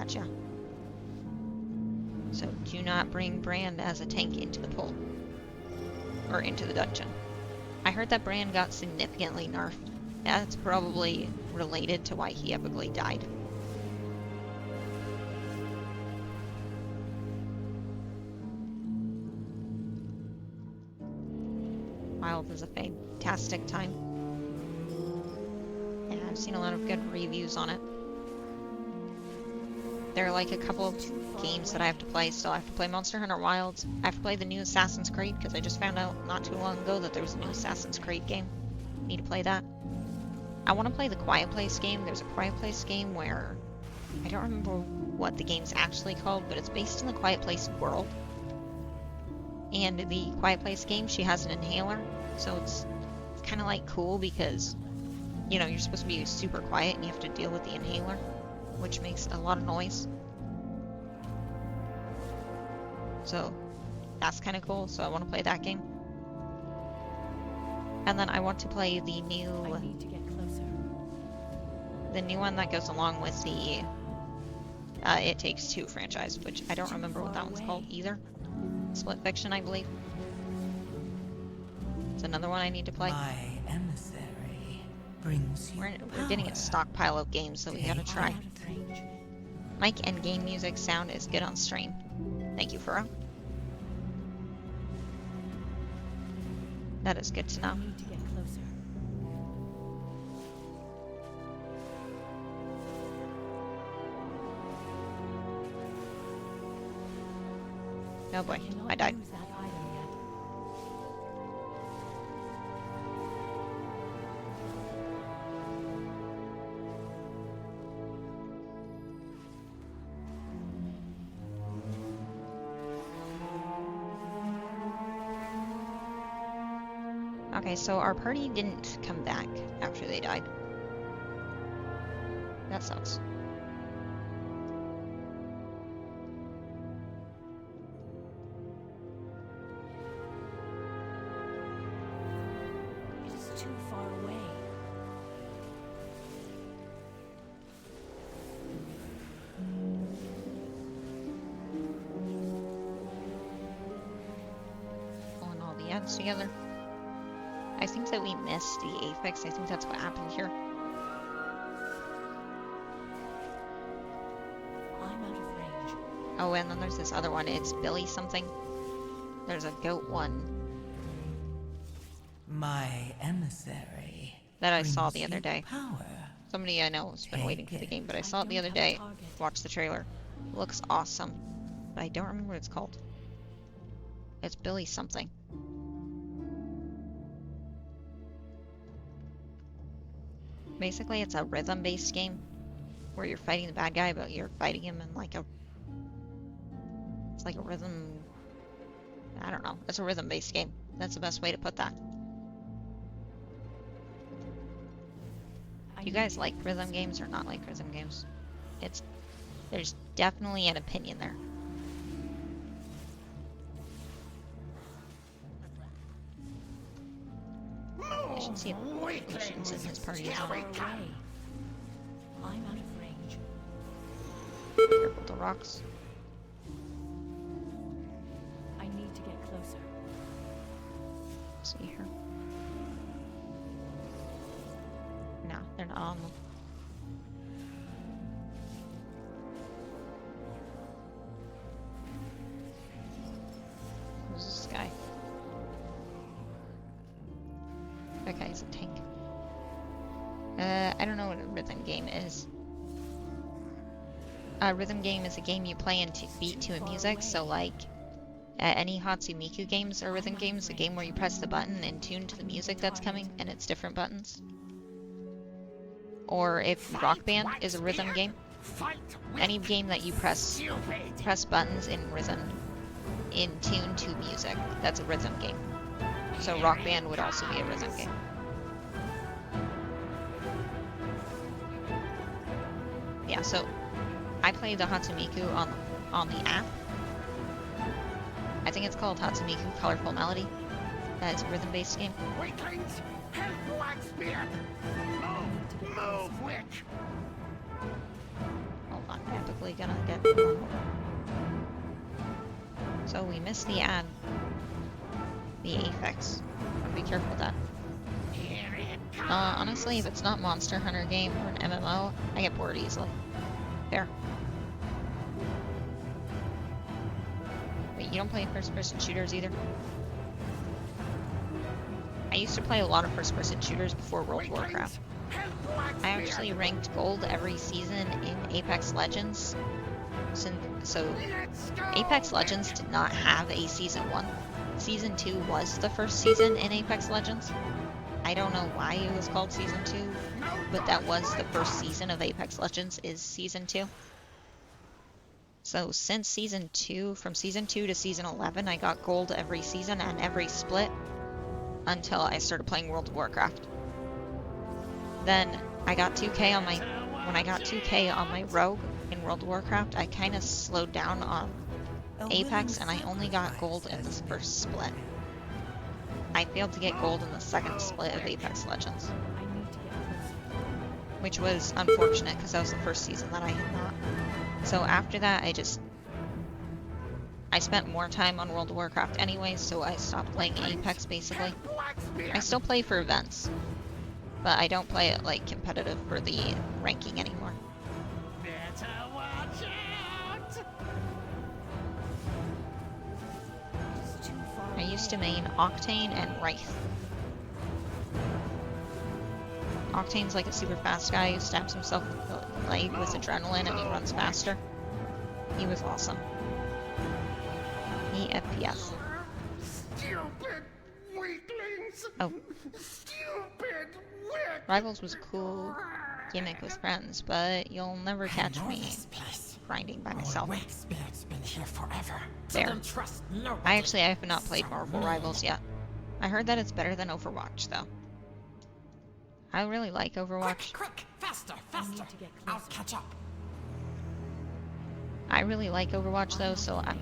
Gotcha. So do not bring Brand as a tank into the pool. Or into the dungeon. I heard that Brand got significantly nerfed. That's probably related to why he epically died. Wild is a fantastic time. And I've seen a lot of good reviews on it. There are like a couple of games that I have to play still. I have to play Monster Hunter Wilds. I have to play the new Assassin's Creed because I just found out not too long ago that there was a new Assassin's Creed game. Need to play that. I want to play the Quiet Place game. There's a Quiet Place game where I don't remember what the game's actually called, but it's based in the Quiet Place world. And the Quiet Place game, she has an inhaler, so it's kind of like cool because, you know, you're supposed to be super quiet and you have to deal with the inhaler, which makes a lot of noise. So that's kind of cool, so I want to play that game. And then I want to play the new one that goes along with the It Takes Two franchise, which I don't remember what that one's called either. Split Fiction, I believe. It's another one I need to play. My emissary brings you We're getting a stockpile of games, so we gotta try. Mic and game music sound is good on stream. Thank you, Furrow. That is good to know. Oh boy, I died. Okay, so our party didn't come back after they died. That sucks. Too far away. Pulling all the ads together. I think that we missed the Apex. I think that's what happened here. I'm out of range. Oh, and then there's this other one. It's Billy something. There's a goat one. My emissary That I saw the other day. Power. Somebody I know has been waiting for the game, but I saw it the other day. Watched the trailer. Looks awesome. But I don't remember what it's called. It's Billy something. Basically, it's a rhythm-based game where you're fighting the bad guy, but you're fighting him in like a... It's like a rhythm... I don't know. It's a rhythm-based game. That's the best way to put that. You guys like rhythm games or not like rhythm games? There's definitely an opinion there. I should see if missions in his party is on. I'm out of range. Careful the rocks. I need to get closer. Let's see here. No, they're not on them. Who's this guy? That guy's a tank. I don't know what a rhythm game is. A rhythm game is a game you play and beat to a music, so like any Hatsumiku games are rhythm games, a game where you press the button and tune to the music that's coming, and it's different buttons. Or if Rock Band is a rhythm game, any game that you press buttons in rhythm, in tune to music, that's a rhythm game. So Rock Band would also be a rhythm game. Yeah, so I play the Hatsumiku on the app. I think it's called Hatsumiku Colorful Melody. It's a rhythm-based game. Weaklings, help Blackspear! Move, witch! Hold on, epically probably gonna get. So we missed the ad. The Apex. I'll be careful with that. Honestly, if it's not Monster Hunter game or an MMO, I get bored easily. Fair. Wait, you don't play first-person shooters either? I used to play a lot of first-person shooters before World of Warcraft. I actually ranked gold every season in Apex Legends. So Apex Legends did not have a Season 1. Season 2 was the first season in Apex Legends. I don't know why it was called Season 2, but that was the first season of Apex Legends is Season 2. So since Season 2, from Season 2 to Season 11, I got gold every season and every split until I started playing World of Warcraft. Then I got 2K on my, when I got 2K on my rogue in World of Warcraft, I kind of slowed down on Apex and I only got gold in the first split. I failed to get gold in the second split of Apex Legends, I need to get closer. which was unfortunate because that was the first season that I had not. So after that, I spent more time on World of Warcraft anyway, so I stopped playing Apex basically. I still play for events, but I don't play it like competitive for the ranking anymore. Better watch out! It's too far I used to away. main Octane and Wraith. Octane's like a super fast guy who stabs himself in the leg with adrenaline and he runs faster. He was awesome. He FPS. Stupid weaklings! Oh, Stupid weak! Rivals was a cool gimmick with friends, but you'll never catch I know me this place. grinding by Our myself. wax spirit's been here forever. There. Don't trust nobody. I have not played Marvel Rivals yet. I heard that it's better than Overwatch though. I really like Overwatch. Quick, faster, I need faster. to get I'll closer. catch up. I really like Overwatch though, so Range.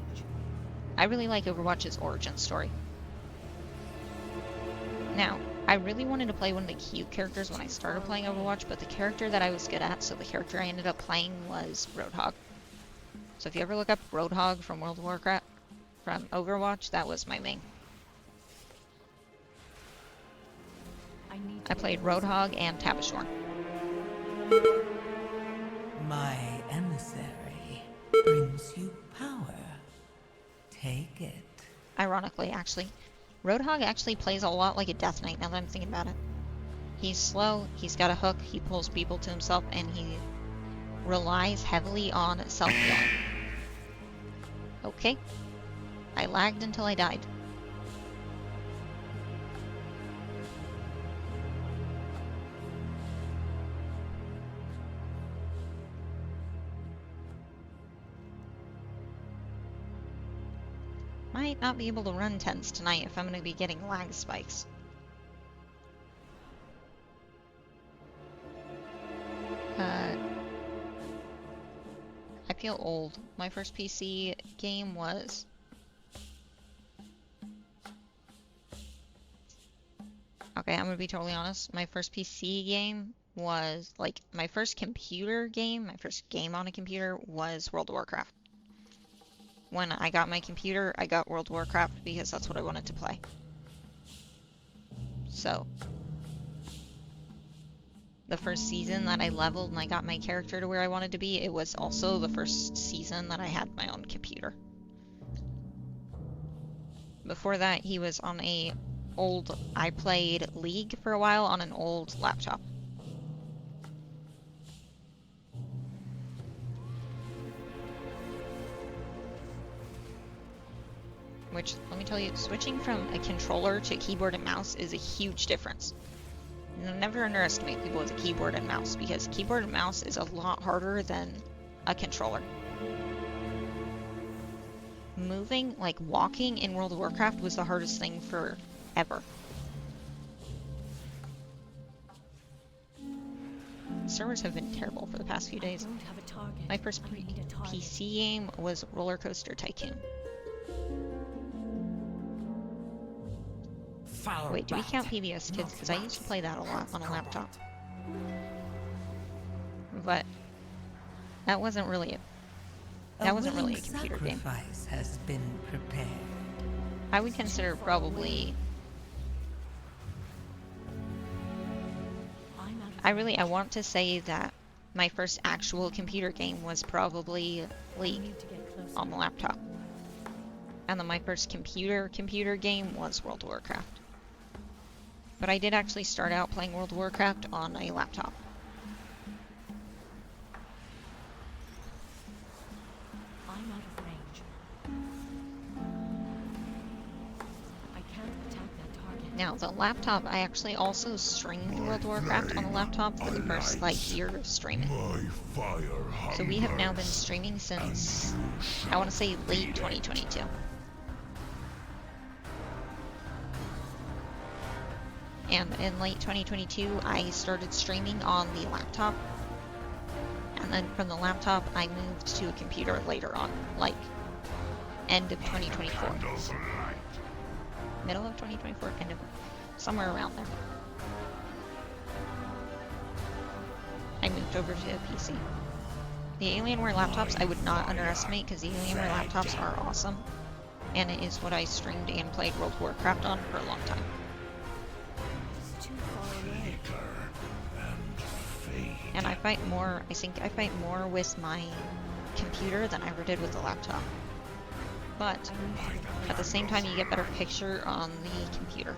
I really like Overwatch's origin story. Now, I really wanted to play one of the cute characters when I started playing Overwatch, but the character that I was good at, so the character I ended up playing was Roadhog. So if you ever look up Roadhog from World of Warcraft, from Overwatch, that was my main. I I played Roadhog and Tabashorn. My emissary brings you power. Take it. Ironically, actually. Roadhog actually plays a lot like a Death Knight, now that I'm thinking about it. He's slow, he's got a hook, he pulls people to himself, and he relies heavily on self-healing. Okay. I lagged until I died. Might not be able to run tens tonight if I'm going to be getting lag spikes. I feel old. My first PC game was... Okay, I'm going to be totally honest. My first PC game was, like, my first computer game, my first game on a computer was World of Warcraft. When I got my computer, I got World of Warcraft because that's what I wanted to play. So, the first season that I leveled and I got my character to where I wanted to be, it was also the first season that I had my own computer. Before that, he was on a old... I played League for a while on an old laptop. Which, let me tell you, switching from a controller to keyboard and mouse is a huge difference. Never underestimate people with a keyboard and mouse, because keyboard and mouse is a lot harder than a controller. Moving, like walking in World of Warcraft was the hardest thing forever. Servers have been terrible for the past few days. I don't have a target. My first I need a target. PC game was Roller Coaster Tycoon. Foul Wait, do we bat. count PBS Kids? Because I used to play that a lot on a laptop. But that wasn't really That wasn't really a computer game. Sacrifice has been prepared. I would consider probably... I'm out of I want to say that my first actual computer game was probably League need to get closer. on the laptop. And then my first computer game was World of Warcraft. But I did actually start out playing World of Warcraft on a laptop. I'm out of range. I can't attack that target. Now, the laptop, I actually also streamed World of Warcraft on the laptop for the first, like, year of streaming. So we have now been streaming since, I want to say, late 2022. And in late 2022, I started streaming on the laptop. And then from the laptop, I moved to a computer later on, like, end of 2024. Middle of 2024, end of, somewhere around there. I moved over to a PC. The Alienware laptops I would not underestimate because the Alienware laptops are awesome. And it is what I streamed and played World of Warcraft on for a long time. It's too far away. And I think I fight more with my computer than I ever did with the laptop. But at the same time, you get better picture on the computer.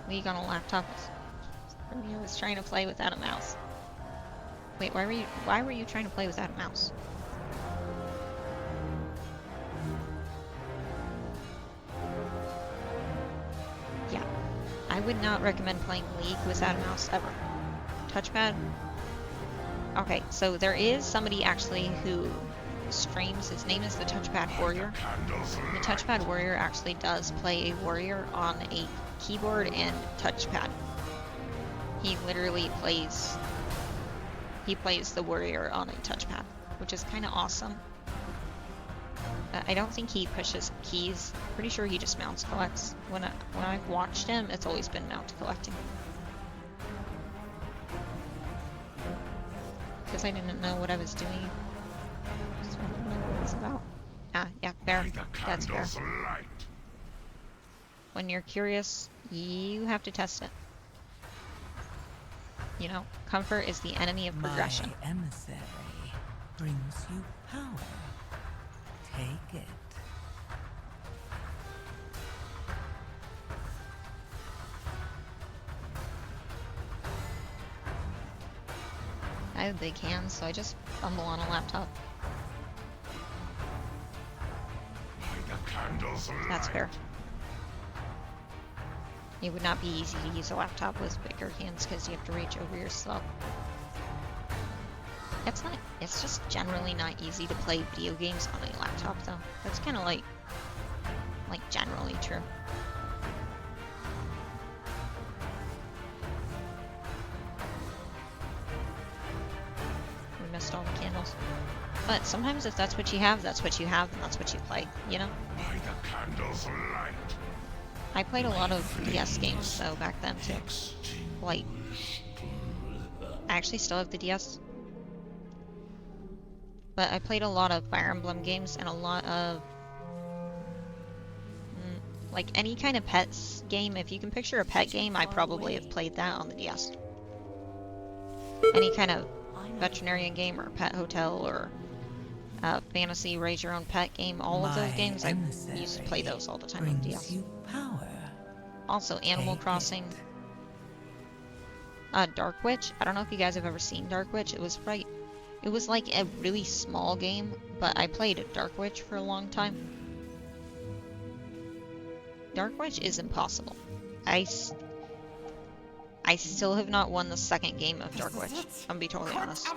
League on a laptop I was trying to play without a mouse. Wait, why were you trying to play without a mouse? Yeah. I would not recommend playing League without a mouse ever. Touchpad? Okay, so there is somebody actually who streams. His name is the Touchpad Warrior. The Touchpad Warrior actually does play a warrior on a keyboard and touchpad. He literally plays the warrior on a touchpad, which is kind of awesome. I don't think he pushes keys. Pretty sure he just mounts collects. When I've watched him, it's always been mount collecting. Because I didn't know what I was doing. So I didn't know what it was about. Ah, yeah, fair. That's fair. When you're curious, you have to test it. You know, comfort is the enemy of progression. My emissary brings you power. Take it. I have big hands, so I just fumble on a laptop. That's fair. It would not be easy to use a laptop with bigger hands because you have to reach over your stuff. It's just generally not easy to play video games on a laptop though. That's kind of like generally true. We missed all the candles. But sometimes if that's what you have, that's what you have, and that's what you play, you know? I played a lot of DS games though back then too. Like, I actually still have the DS. But I played a lot of Fire Emblem games and a lot of like any kind of pets game. If you can picture a pet game, I probably have played that on the DS. Any kind of veterinarian game or pet hotel or fantasy raise your own pet game, all of those games, I used to play those all the time on DS. Also Animal Crossing. Dark Witch. I don't know if you guys have ever seen Dark Witch. It was like a really small game, but I played Dark Witch for a long time. Dark Witch is impossible. I still have not won the second game of Dark Witch. I'm gonna be totally honest.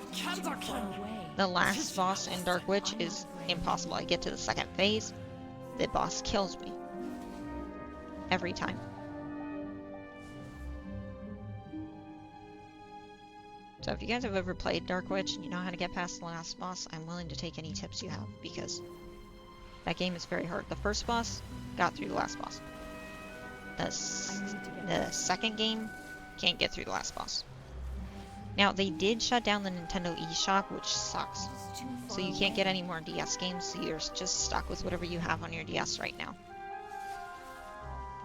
The last boss in Dark Witch is impossible. I get to the second phase, the boss kills me. Every time. So if you guys have ever played Dark Witch and you know how to get past the last boss, I'm willing to take any tips you have, because that game is very hard. The first boss, got through the last boss. The second game, can't get through the last boss. Now, they did shut down the Nintendo eShop, which sucks. This is too So far you can't away. get any more DS games, so you're just stuck with whatever you have on your DS right now.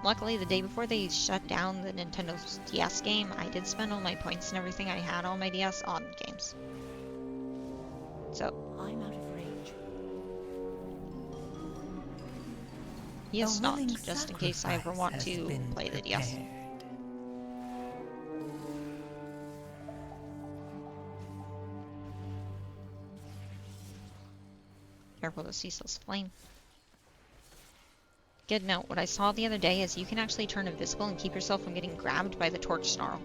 Luckily, the day before they shut down the Nintendo DS game, I did spend all my points and everything I had on my DS on games. So, I'm out of range. he is A willing stopped, just in case I ever sacrifice want has to been play the DS. prepared. Careful the ceaseless flame. Good note, what I saw the other day is you can actually turn invisible and keep yourself from getting grabbed by the torch snarl.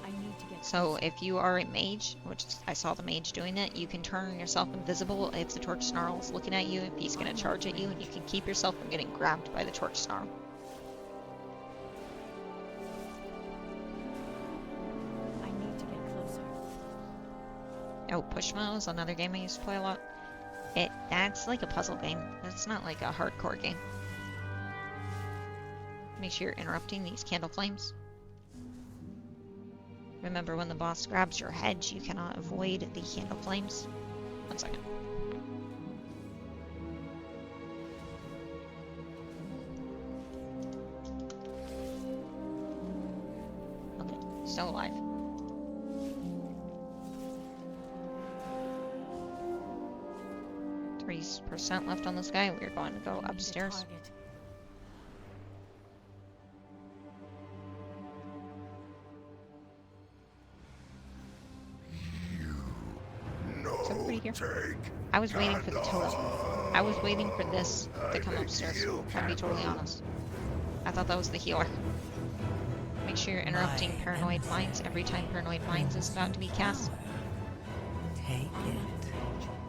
I need to get So closer. if you are a mage, which I saw the mage doing it, you can turn yourself invisible if the torch snarl is looking at you, if he's going to charge at you, and you can keep yourself from getting grabbed by the torch snarl. I need to get closer. Oh, Pushmo is another game I used to play a lot. That's like a puzzle game. It's not like a hardcore game. Make sure you're interrupting these candle flames. Remember, when the boss grabs your head, you cannot avoid the candle flames. 1 second. Okay, still alive. %3 left on this guy. We're going to go I need a upstairs. target. Is everybody here? I was waiting for the totem. I was waiting for this to come upstairs. I'll be totally honest. I thought that was the healer. Make sure you're interrupting My Paranoid Minds every time Paranoid Minds is about to be cast. Take it.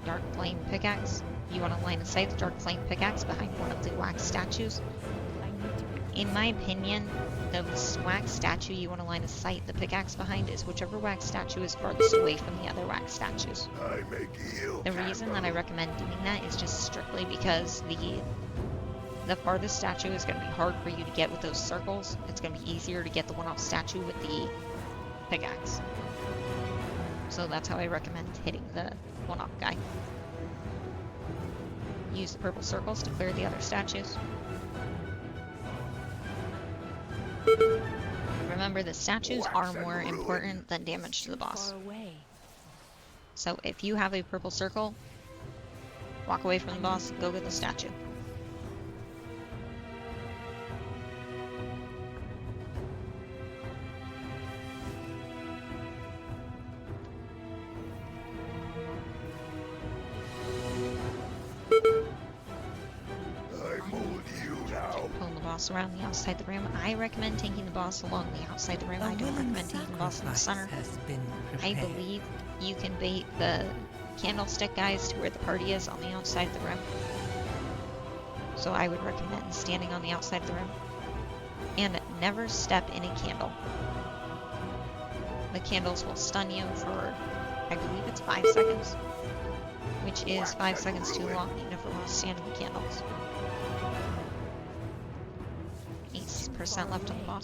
Darkflame Pickaxe. You want to line of sight the Darkflame Pickaxe behind one of the wax statues. I need to get In my opinion, the wax statue you want to line of sight the pickaxe behind is whichever wax statue is farthest away from the other wax statues. The reason that I recommend doing that is just strictly because the farthest statue is going to be hard for you to get with those circles. It's going to be easier to get the one-off statue with the pickaxe. So that's how I recommend hitting the one-off guy. Use the purple circles to clear the other statues. Remember, the statues are more important than damage to the boss. far away. So if you have a purple circle, walk away from the boss, go get the statue. Pulling the boss around the outside the room. I recommend taking the boss along the outside the room. I don't recommend taking the boss in the center. Has been I prepared. believe you can bait the candlestick guys to where the party is on the outside of the room. So I would recommend standing on the outside of the room. And never step in a candle. The candles will stun you for, I believe it's 5 seconds. Which is 5 seconds too long. You never want to stand in the candles. 8% left on the boss.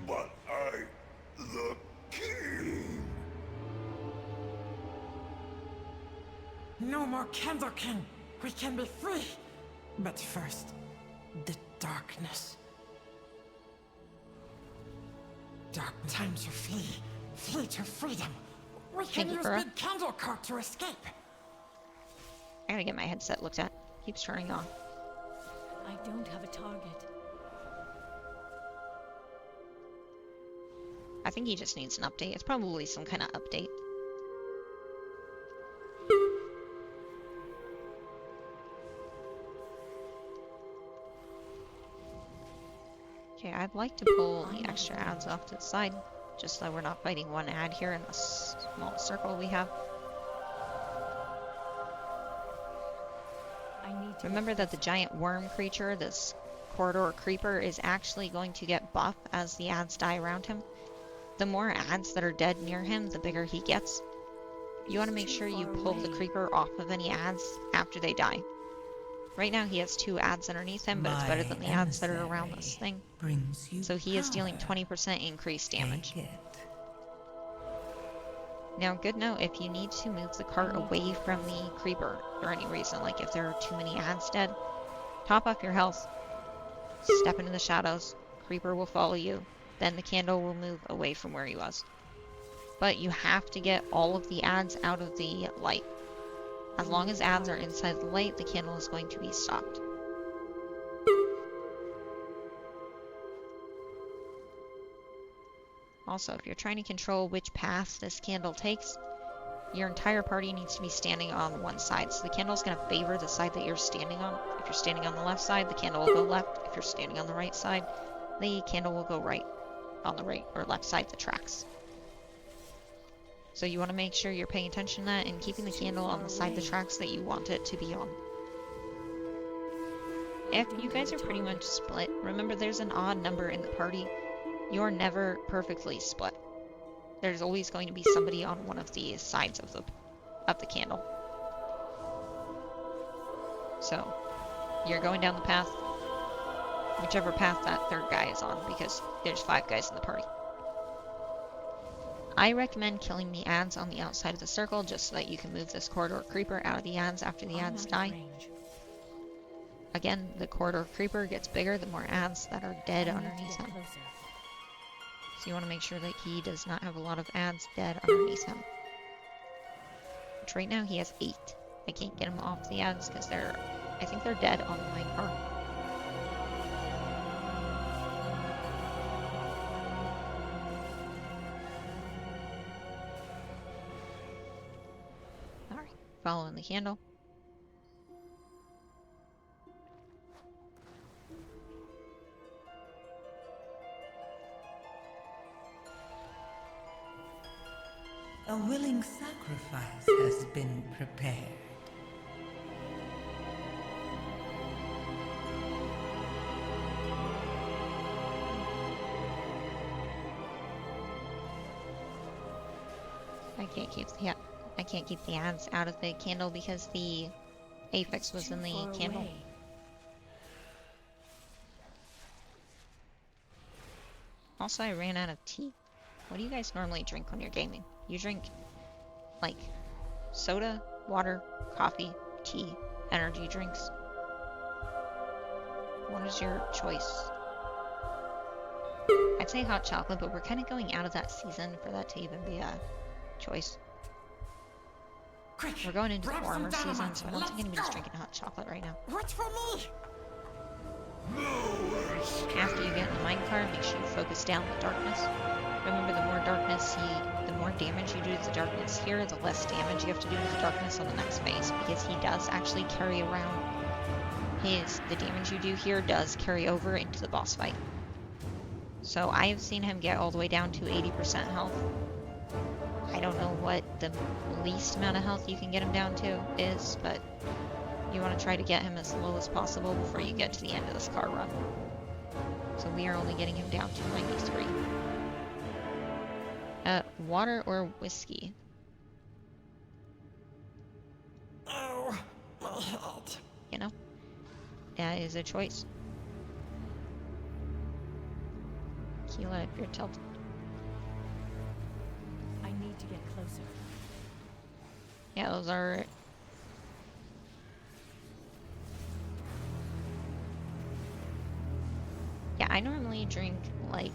But the king. No more Candle King. We can be free. But first, the darkness. Dark time to flee. Flee to freedom. We can Thank you, use Burrow. Big Candle Court to escape. I gotta get my headset looked at. Keeps turning on. I don't have a target. I think he just needs an update. It's probably some kind of update. Okay, I'd like to pull the extra ads off to the side, just so we're not fighting one ad here in the small circle we have. I need to Remember that the giant worm creature, this corridor creeper, is actually going to get buff as the ads die around him. The more ads that are dead near him, the bigger he gets. You want to make sure you pull the creeper off of any ads after they die. Right now he has 2 ads underneath him, but it's better than the ads that are around this thing. Brings you So he is dealing power. 20% increased damage. Take it. Now, good note, if you need to move the cart away from the creeper for any reason, like if there are too many ads dead, top up your health, step into the shadows, creeper will follow you, then the candle will move away from where he was. But you have to get all of the ads out of the light. As long as ads are inside the light, the candle is going to be stopped. Also, if you're trying to control which path this candle takes, your entire party needs to be standing on one side. So the candle is going to favor the side that you're standing on. If you're standing on the left side, the candle will go left. If you're standing on the right side, the candle will go right, on the right or left side of the tracks. So you want to make sure you're paying attention to that and keeping the candle on the side of the tracks that you want it to be on. If you guys are pretty much split, remember there's an odd number in the party. You're never perfectly split. There's always going to be somebody on one of the sides of the candle. So you're going down the path, whichever path that third guy is on, because there's 5 guys in the party. I recommend killing the ads on the outside of the circle just so that you can move this corridor creeper out of the ads after the ads die. Again, the corridor creeper gets bigger the more ads that are dead underneath him. So you want to make sure that he does not have a lot of ads dead underneath him. Which right now he has 8. I can't get him off the ads because I think they're dead on my car. Alright, following the candle. A willing sacrifice has been prepared. I can't keep the ads out of the candle because the Apex was in the candle. Also, I ran out of tea. What do you guys normally drink when you're gaming? You drink, like, soda, water, coffee, tea, energy drinks. What is your choice? I'd say hot chocolate, but we're kind of going out of that season for that to even be a choice. Quick, We're going into the grab warmer some season, dynamite. so I don't think Let's anybody's go. drinking hot chocolate right now. What's for me? After you get in the minecart, make sure you focus down the darkness. Remember, the more darkness the more damage you do to the darkness here, the less damage you have to do to the darkness on the next phase, because he does actually carry around the damage you do here does carry over into the boss fight. So I have seen him get all the way down to 80% health. I don't know what the least amount of health you can get him down to is, but you want to try to get him as low as possible before you get to the end of this car run. So we are only getting him down to 93. Water or whiskey? Oh, my head. You know? That is a choice. Keela, if you're tilted. I need to get closer. Yeah, those are... Yeah, I normally drink, like,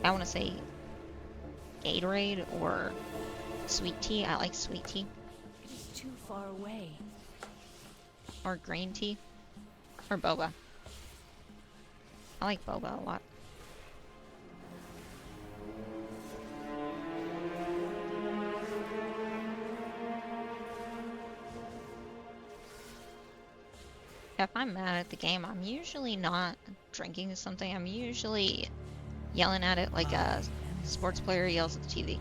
I want to say Gatorade or sweet tea. I like sweet tea. It is too far away. Or green tea. Or boba. I like boba a lot. If I'm mad at the game, I'm usually not drinking something. I'm usually yelling at it like a sports player yells at the TV.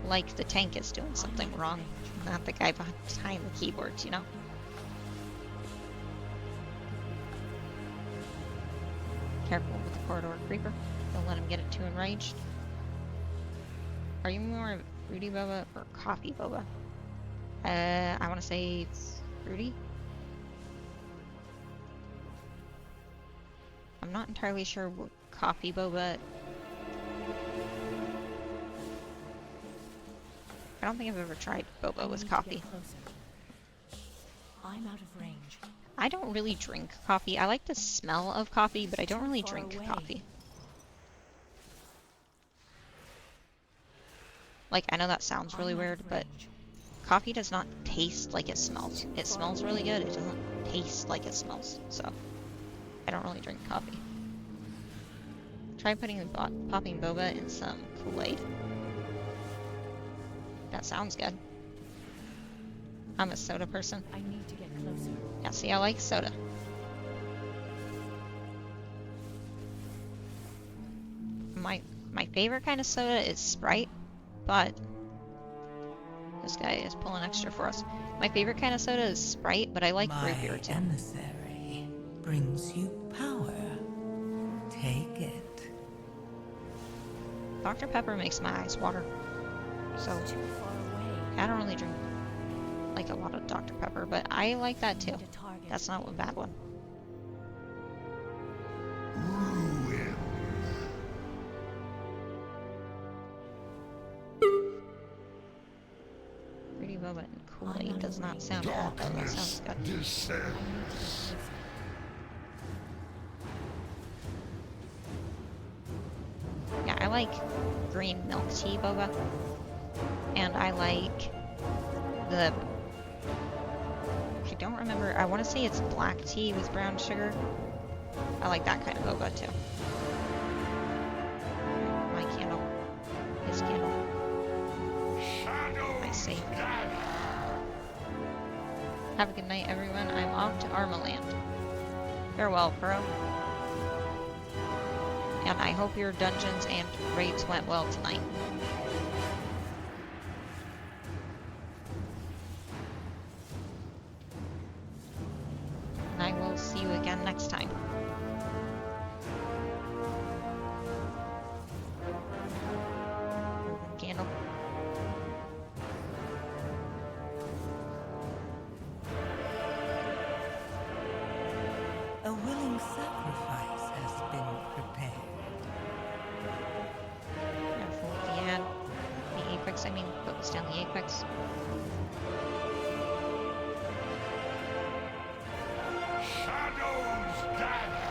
Like the tank is doing something wrong, not the guy behind the keyboards, you know? Careful with the corridor creeper. Don't let him get it too enraged. Are you more fruity boba or coffee boba? I want to say fruity. I'm not entirely sure what coffee boba. I don't think I've ever tried boba with coffee. I'm out of range. I don't really drink coffee. I like the smell of coffee, but I don't really drink coffee. Like, I know that sounds really weird, but coffee does not taste like it smells. It smells really good. It doesn't taste like it smells. So, I don't really drink coffee. Try popping boba in some Kool-Aid. That sounds good. I'm a soda person. I need to get closer. Yeah, see, I like soda. My favorite kind of soda is Sprite, but this guy is pulling extra for us. My favorite kind of soda is Sprite, but I like root beer too. My emissary brings you power. Take it. Dr. Pepper makes my eyes water. So, Too far away. I don't really drink like a lot of Dr. Pepper, but I like that too. Need a target. That's not a bad one. Ruin. Fruity boba and Kool-Aid does not sound bad, but that sounds good. Descends. Yeah, I like green milk tea boba, and I like the, I don't remember, I want to say it's black tea with brown sugar. I like that kind of boba too. My candle. His candle. My safe. Have a good night, everyone. I'm off to Armaland. Farewell, Pro. And I hope your dungeons and raids went well tonight. And I will see you again next time. Candle. A willing sacrifice has been prepared. Careful with the ad. The apex, I mean, focus down the apex. Shadows gather.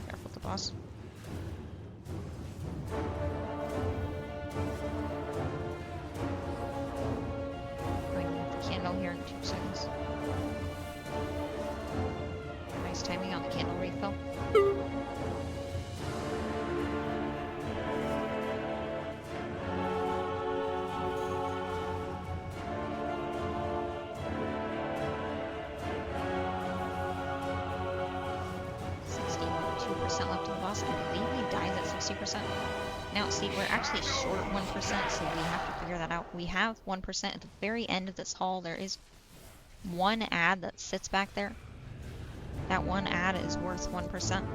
Careful with the boss. Going to get the candle here in 2 seconds. Nice timing on the candle refill. Left on the boss. I believe we died at 60%. Now, see, we're actually short 1%, so we have to figure that out. We have 1% at the very end of this hall. There is one ad that sits back there. That one ad is worth 1%.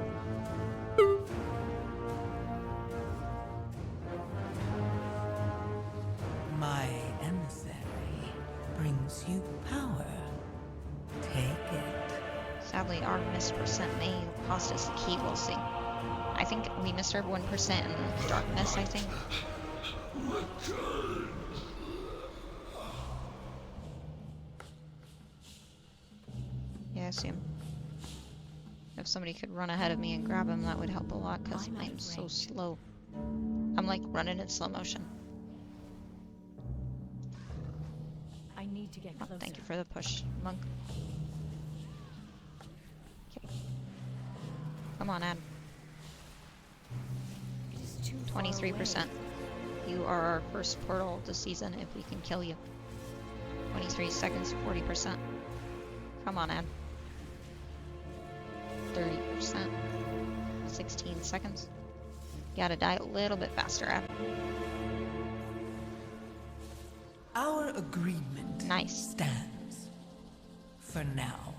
My emissary brings you power. Take it. Sadly, our missed percent may cost us the key. We'll see. I think we missed our 1% in darkness, I think. Yeah, I see him. If somebody could run ahead of me and grab him, that would help a lot, because I'm so slow. I'm like running in slow motion. I need to get Oh, closer. thank you for the push, monk. Okay. Come on, Ad. It is too far 23%. away. You are our first portal of the season if we can kill you. 23 seconds, 40%. Come on, Ad. 30%. 16 seconds. Gotta die a little bit faster, Ad. Our agreement Nice. stands. For now.